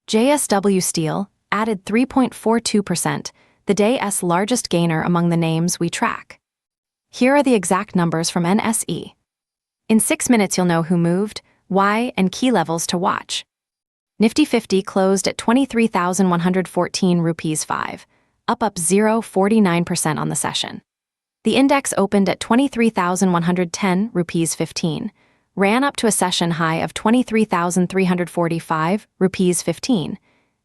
JSW Steel added 3.42%, the day's largest gainer among the names we track. Here are the exact numbers from NSE. In 6 minutes you'll know who moved, why, and key levels to watch. Nifty 50 closed at 23,114 rupees 5, up 0.49% on the session. The index opened at 23,110 rupees 15, ran up to a session high of 23,345 rupees 15,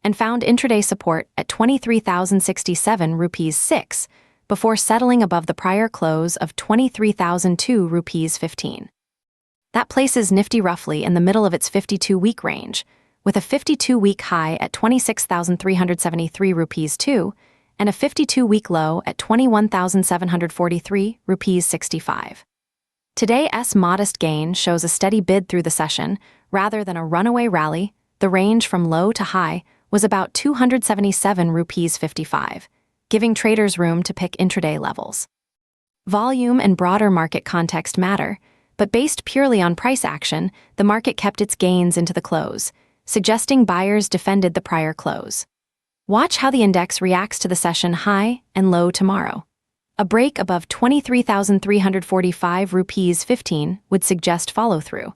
and found intraday support at 23,067 rupees 6 before settling above the prior close of 23,002 rupees 15. That places Nifty roughly in the middle of its 52-week range, with a 52-week high at 26,373 rupees 2 and a 52-week low at 21,743 rupees 65. Today's modest gain shows a steady bid through the session rather than a runaway rally. The range from low to high was about 277 rupees 55, giving traders room to pick intraday levels. Volume and broader market context matter, but based purely on price action, the market kept its gains into the close, suggesting buyers defended the prior close. Watch how the index reacts to the session high and low tomorrow. A break above 23,345 rupees 15 would suggest follow-through,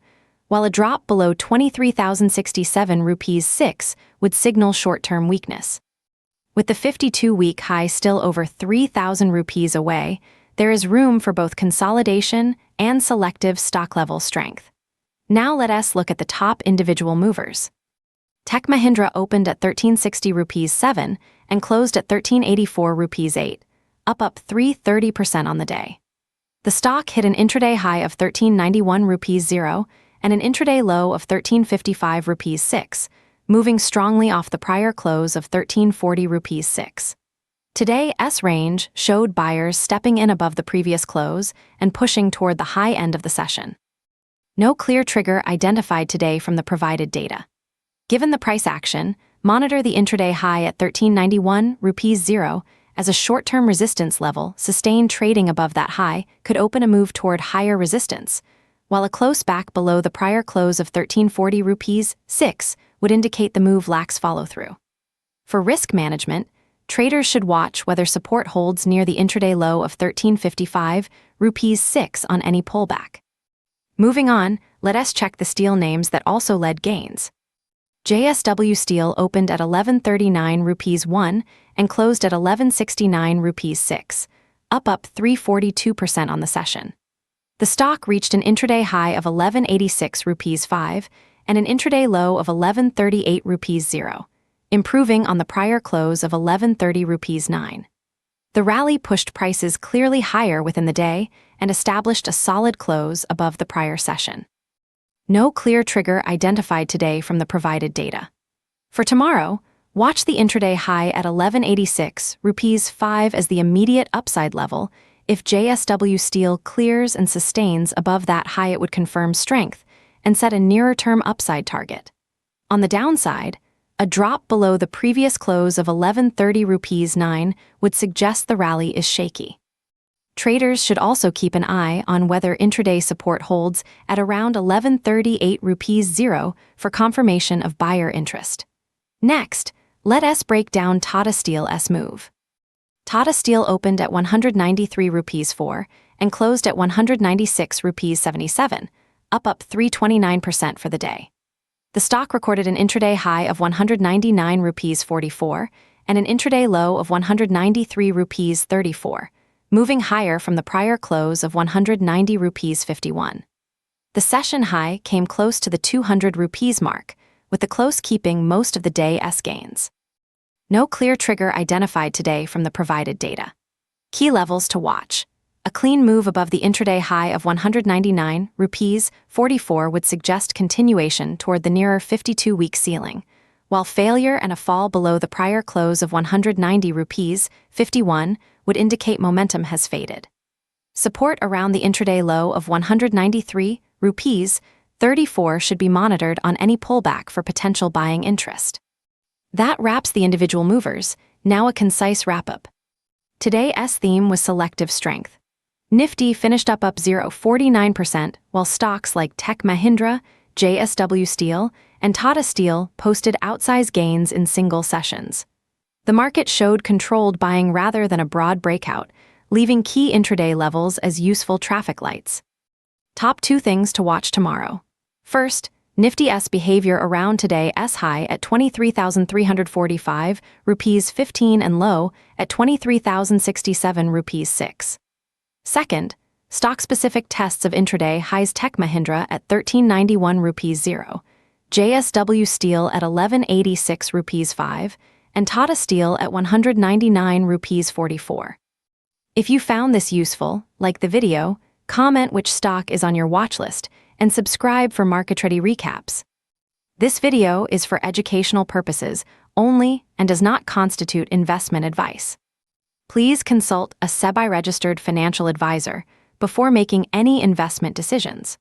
while a drop below 23,067 rupees 6 would signal short-term weakness. With the 52-week high still over 3,000 rupees away, there is room for both consolidation and selective stock-level strength. Now let us look at the top individual movers. Tech Mahindra opened at 1360 rupees 7 and closed at 1384 rupees 8, up 330% on the day. The stock hit an intraday high of 1391 rupees 0 and an intraday low of 1355 rupees 6, moving strongly off the prior close of 1340 rupees 6. Today's range showed buyers stepping in above the previous close and pushing toward the high end of the session. No clear trigger identified today from the provided data. Given the price action, monitor the intraday high at 1391 rupees 0 as a short-term resistance level. Sustained trading above that high could open a move toward higher resistance, while a close back below the prior close of 1340 rupees 6 would indicate the move lacks follow-through. For risk management, traders should watch whether support holds near the intraday low of 1355 rupees 6 on any pullback. Moving on, let us check the steel names that also led gains. JSW Steel opened at 1139 rupees 1 and closed at 1169 rupees 6, up 342% on the session. The stock reached an intraday high of 1186 rupees 5 and an intraday low of 1138 rupees 0, improving on the prior close of 1130 rupees 9. The rally pushed prices clearly higher within the day and established a solid close above the prior session. No clear trigger identified today from the provided data. For tomorrow, watch the intraday high at 1186 rupees 5 as the immediate upside level. If JSW Steel clears and sustains above that high, it would confirm strength and set a nearer-term upside target. On the downside, a drop below the previous close of 1130 rupees 9 would suggest the rally is shaky. Traders should also keep an eye on whether intraday support holds at around 1138 rupees 0 for confirmation of buyer interest. Next, let us break down Tata Steel's move. Tata Steel opened at 193 rupees 4 and closed at 196 rupees 77, up 329% for the day. The stock recorded an intraday high of 199 rupees 44 and an intraday low of 193 rupees 34, moving higher from the prior close of 190 rupees 51. The session high came close to the 200 rupees mark, with the close keeping most of the day's gains. No clear trigger identified today from the provided data. Key levels to watch. A clean move above the intraday high of 199 rupees 44 would suggest continuation toward the nearer 52-week ceiling, while failure and a fall below the prior close of 190 rupees 51 would indicate momentum has faded. Support around the intraday low of 193 rupees 34 should be monitored on any pullback for potential buying interest. That wraps the individual movers. Now a concise wrap-up. Today's theme was selective strength. Nifty finished up 0.49%, while stocks like Tech Mahindra, JSW Steel, and and Tata Steel posted outsized gains in single sessions. The market showed controlled buying rather than a broad breakout, leaving key intraday levels as useful traffic lights. Top 2 things to watch tomorrow. First, NIFTY's behavior around today's high at 23,345 rupees 15 and low at 23,067 rupees 6. Second, stock-specific tests of intraday highs Tech Mahindra at 1391 rupees 0, JSW Steel at 1186 rupees 5, and Tata Steel at 199 rupees 44. If you found this useful, like the video, comment which stock is on your watch list, and subscribe for market-ready recaps. This video is for educational purposes only and does not constitute investment advice. Please consult a SEBI-registered financial advisor before making any investment decisions.